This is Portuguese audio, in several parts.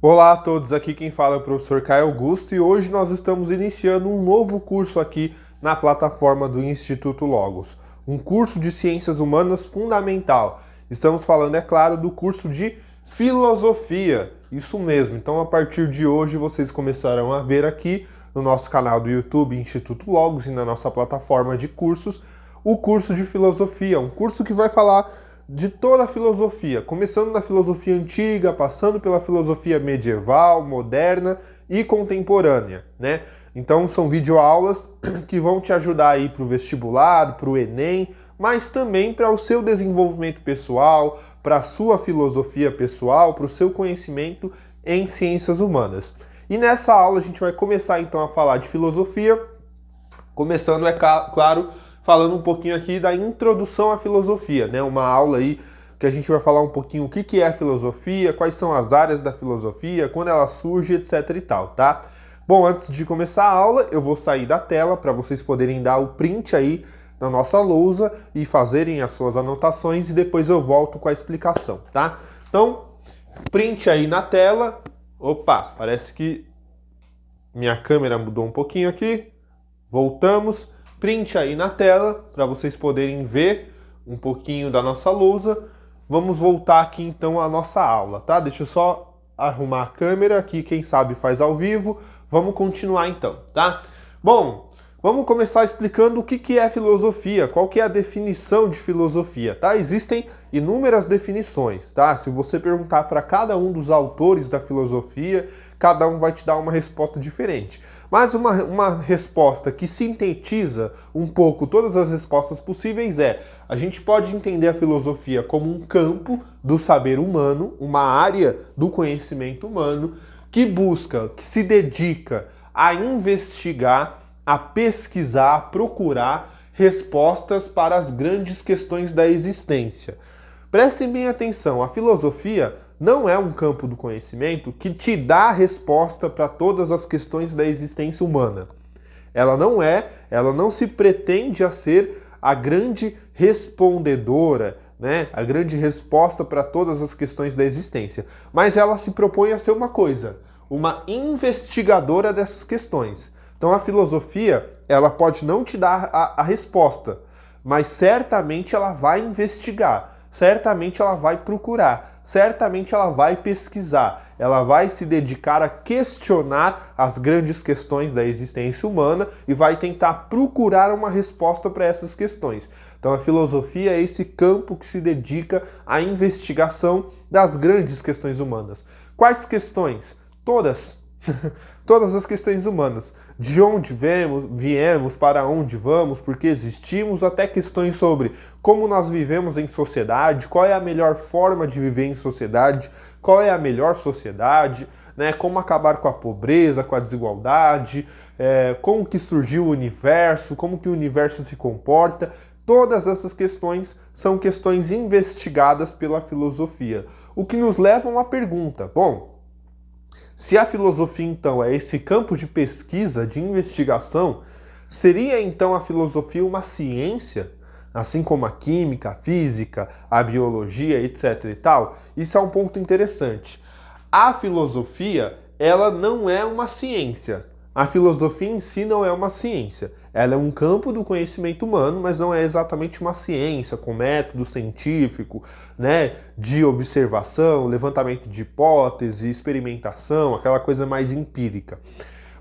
Olá a todos, aqui quem fala é o professor Caio Augusto e hoje nós estamos iniciando um novo curso aqui na plataforma do Instituto Logos, um curso de Ciências Humanas fundamental. Estamos falando, é claro, do curso de Filosofia, isso mesmo. Então, a partir de hoje, vocês começarão a ver aqui no nosso canal do YouTube Instituto Logos e na nossa plataforma de cursos o curso de Filosofia, um curso que vai falar de toda a filosofia, começando da filosofia antiga, passando pela filosofia medieval, moderna e contemporânea, né? Então são videoaulas que vão te ajudar aí para o vestibular, para o Enem, mas também para o seu desenvolvimento pessoal, para a sua filosofia pessoal, para o seu conhecimento em ciências humanas. E nessa aula a gente vai começar então a falar de filosofia, começando, é claro, falando um pouquinho aqui da introdução à filosofia, né? Uma aula aí que a gente vai falar um pouquinho o que é a filosofia, quais são as áreas da filosofia, quando ela surge, etc e tal, tá? Bom, antes de começar a aula, eu vou sair da tela para vocês poderem dar o print aí na nossa lousa e fazerem as suas anotações e depois eu volto com a explicação, tá? Então, print aí na tela. Opa, parece que minha câmera mudou um pouquinho aqui. Voltamos. Print aí na tela para vocês poderem ver um pouquinho da nossa lousa. Vamos voltar aqui então à nossa aula, tá? Deixa eu só arrumar a câmera aqui, quem sabe faz ao vivo. Vamos continuar então, tá? Bom, vamos começar explicando o que é filosofia, qual que é a definição de filosofia, tá? Existem inúmeras definições, tá? Se você perguntar para cada um dos autores da filosofia, cada um vai te dar uma resposta diferente. Mas uma resposta que sintetiza um pouco todas as respostas possíveis é: a gente pode entender a filosofia como um campo do saber humano, uma área do conhecimento humano que busca, que se dedica a investigar, a pesquisar, a procurar respostas para as grandes questões da existência. Prestem bem atenção, a filosofia não é um campo do conhecimento que te dá a resposta para todas as questões da existência humana. Ela não se pretende a ser a grande respondedora, né? A grande resposta para todas as questões da existência. Mas ela se propõe a ser uma coisa, uma investigadora dessas questões. Então a filosofia, ela pode não te dar a resposta, mas certamente ela vai investigar, certamente ela vai procurar, certamente ela vai pesquisar, ela vai se dedicar a questionar as grandes questões da existência humana e vai tentar procurar uma resposta para essas questões. Então a filosofia é esse campo que se dedica à investigação das grandes questões humanas. Quais questões? Todas. Todas as questões humanas. De onde viemos, para onde vamos, por que existimos, até questões sobre como nós vivemos em sociedade, qual é a melhor forma de viver em sociedade, qual é a melhor sociedade, né, como acabar com a pobreza, com a desigualdade, como que surgiu o universo, como que o universo se comporta. Todas essas questões são questões investigadas pela filosofia. O que nos leva a uma pergunta. Bom, se a filosofia, então, é esse campo de pesquisa, de investigação, seria, então, a filosofia uma ciência, assim como a química, a física, a biologia, etc. e tal? Isso é um ponto interessante. A filosofia, ela não é uma ciência. A filosofia em si não é uma ciência. Ela é um campo do conhecimento humano, mas não é exatamente uma ciência com método científico, né, de observação, levantamento de hipótese, experimentação, aquela coisa mais empírica.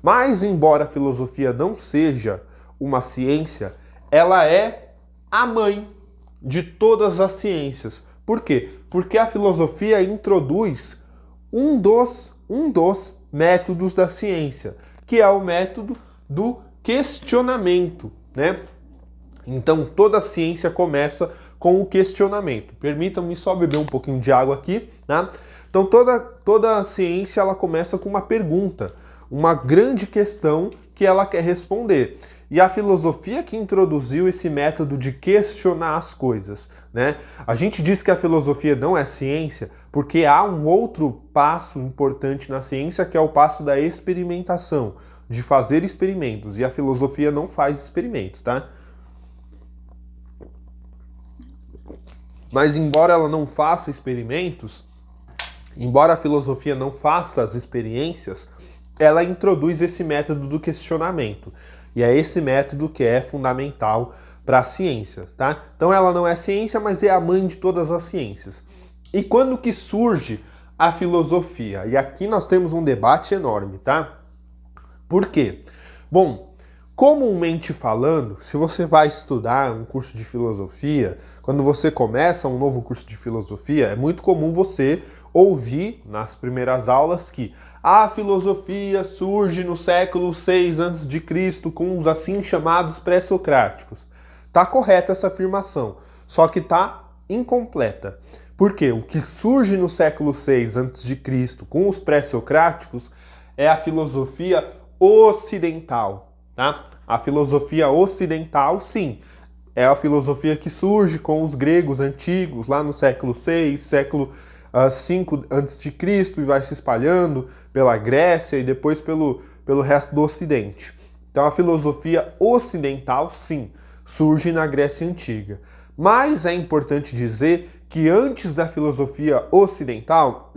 Mas, embora a filosofia não seja uma ciência, ela é a mãe de todas as ciências. Por quê? Porque a filosofia introduz um dos métodos da ciência, que é o método do questionamento, né? Então toda a ciência começa com o questionamento. Permitam-me só beber um pouquinho de água aqui, tá? Então toda a ciência ela começa com uma pergunta, uma grande questão que ela quer responder. E a filosofia que introduziu esse método de questionar as coisas, né? A gente diz que a filosofia não é ciência porque há um outro passo importante na ciência que é o passo da experimentação, de fazer experimentos. E a filosofia não faz experimentos, tá? Mas embora ela não faça experimentos, embora a filosofia não faça as experiências, ela introduz esse método do questionamento. E é esse método que é fundamental para a ciência, tá? Então ela não é ciência, mas é a mãe de todas as ciências. E quando que surge a filosofia? E aqui nós temos um debate enorme, tá? Por quê? Bom, comumente falando, se você vai estudar um curso de filosofia, quando você começa um novo curso de filosofia, é muito comum você ouvir nas primeiras aulas que a filosofia surge no século 6 a.C. com os assim chamados pré-socráticos. Tá correta essa afirmação, só que tá incompleta. Por quê? O que surge no século 6 a.C. com os pré-socráticos é a filosofia ocidental, tá? A filosofia ocidental, sim, é a filosofia que surge com os gregos antigos, lá no século 6, século 5 a.C., e vai se espalhando pela Grécia e depois pelo resto do Ocidente. Então a filosofia ocidental, sim, surge na Grécia Antiga. Mas é importante dizer que antes da filosofia ocidental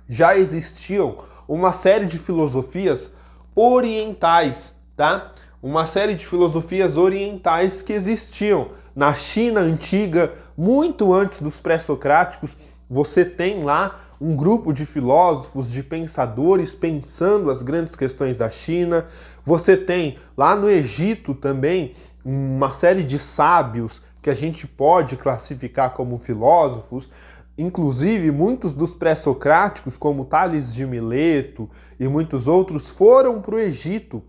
já existiam uma série de filosofias orientais, tá? Uma série de filosofias orientais que existiam na China antiga, muito antes dos pré-socráticos. Você tem lá um grupo de filósofos, de pensadores pensando as grandes questões da China. Você tem lá no Egito também uma série de sábios que a gente pode classificar como filósofos. Inclusive, muitos dos pré-socráticos, como Tales de Mileto e muitos outros, foram para o Egito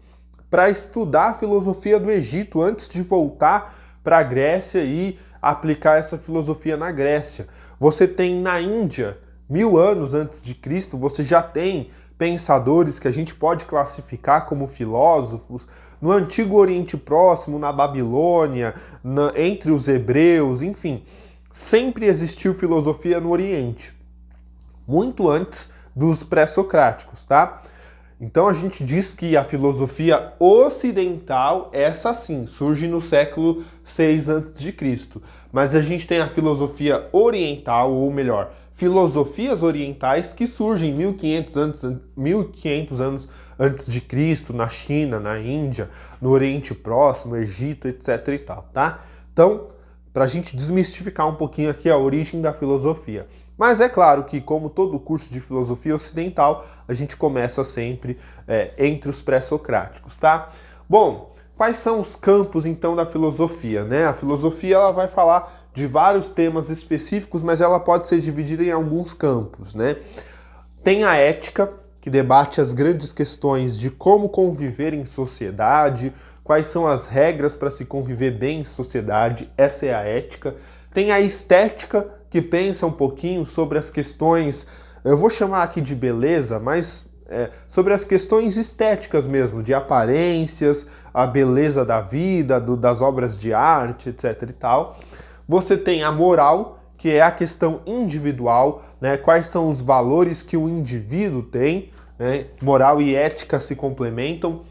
para estudar a filosofia do Egito antes de voltar para a Grécia e aplicar essa filosofia na Grécia. Você tem na Índia, 1000 anos antes de Cristo, você já tem pensadores que a gente pode classificar como filósofos. No Antigo Oriente Próximo, na Babilônia, entre os hebreus, enfim, sempre existiu filosofia no Oriente, muito antes dos pré-socráticos, tá? Então a gente diz que a filosofia ocidental, essa sim, surge no século 6 a.C. Mas a gente tem a filosofia oriental, ou melhor, filosofias orientais que surgem 1500 anos antes de Cristo, na China, na Índia, no Oriente Próximo, Egito, etc e tal, tá? Então, para a gente desmistificar um pouquinho aqui a origem da filosofia. Mas é claro que, como todo curso de filosofia ocidental, a gente começa sempre entre os pré-socráticos, tá? Bom, quais são os campos, então, da filosofia, né? A filosofia, ela vai falar de vários temas específicos, mas ela pode ser dividida em alguns campos, né? Tem a ética, que debate as grandes questões de como conviver em sociedade, quais são as regras para se conviver bem em sociedade, essa é a ética. Tem a estética, que pensa um pouquinho sobre as questões, eu vou chamar aqui de beleza, mas sobre as questões estéticas mesmo, de aparências, a beleza da vida, das obras de arte, etc e tal. Você tem a moral, que é a questão individual, né? Quais são os valores que o indivíduo tem, né? Moral e ética se complementam.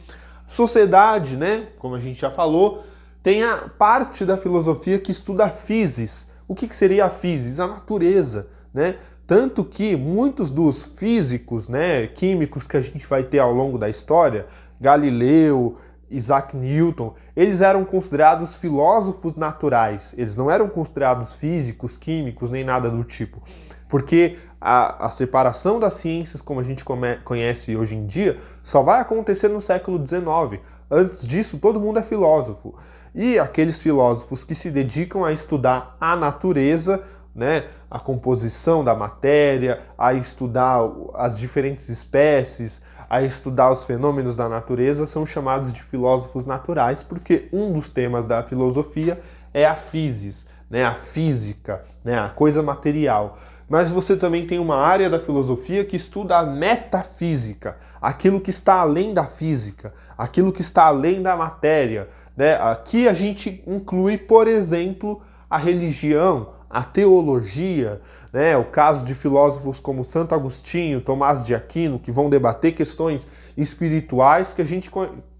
Sociedade, né? Como a gente já falou, tem a parte da filosofia que estuda a physis. O que seria a physis? A natureza, né? Tanto que muitos dos físicos, né, químicos que a gente vai ter ao longo da história, Galileu, Isaac Newton, eles eram considerados filósofos naturais. Eles não eram considerados físicos, químicos, nem nada do tipo. Porque a separação das ciências, como a gente conhece hoje em dia, só vai acontecer no século XIX. Antes disso, todo mundo é filósofo. E aqueles filósofos que se dedicam a estudar a natureza, né, a composição da matéria, a estudar as diferentes espécies, a estudar os fenômenos da natureza, são chamados de filósofos naturais, porque um dos temas da filosofia é a physis, né, a física, né, a coisa material. Mas você também tem uma área da filosofia que estuda a metafísica, aquilo que está além da física, aquilo que está além da matéria, né? Aqui a gente inclui, por exemplo, a religião, a teologia, né? O caso de filósofos como Santo Agostinho, Tomás de Aquino, que vão debater questões espirituais que a gente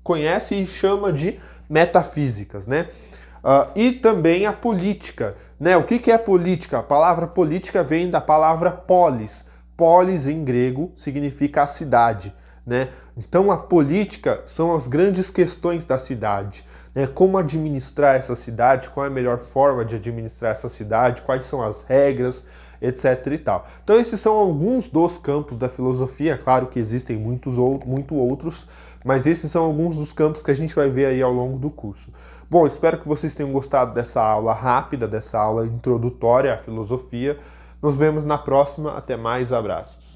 conhece e chama de metafísicas, né? E também a política, né? O que é política? A palavra política vem da palavra polis. Polis, em grego, significa a cidade, né? Então, a política são as grandes questões da cidade, né? Como administrar essa cidade, qual é a melhor forma de administrar essa cidade, quais são as regras, etc e tal. Então, esses são alguns dos campos da filosofia, claro que existem muito outros, mas esses são alguns dos campos que a gente vai ver aí ao longo do curso. Bom, espero que vocês tenham gostado dessa aula rápida, dessa aula introdutória à filosofia. Nos vemos na próxima. Até mais, abraços.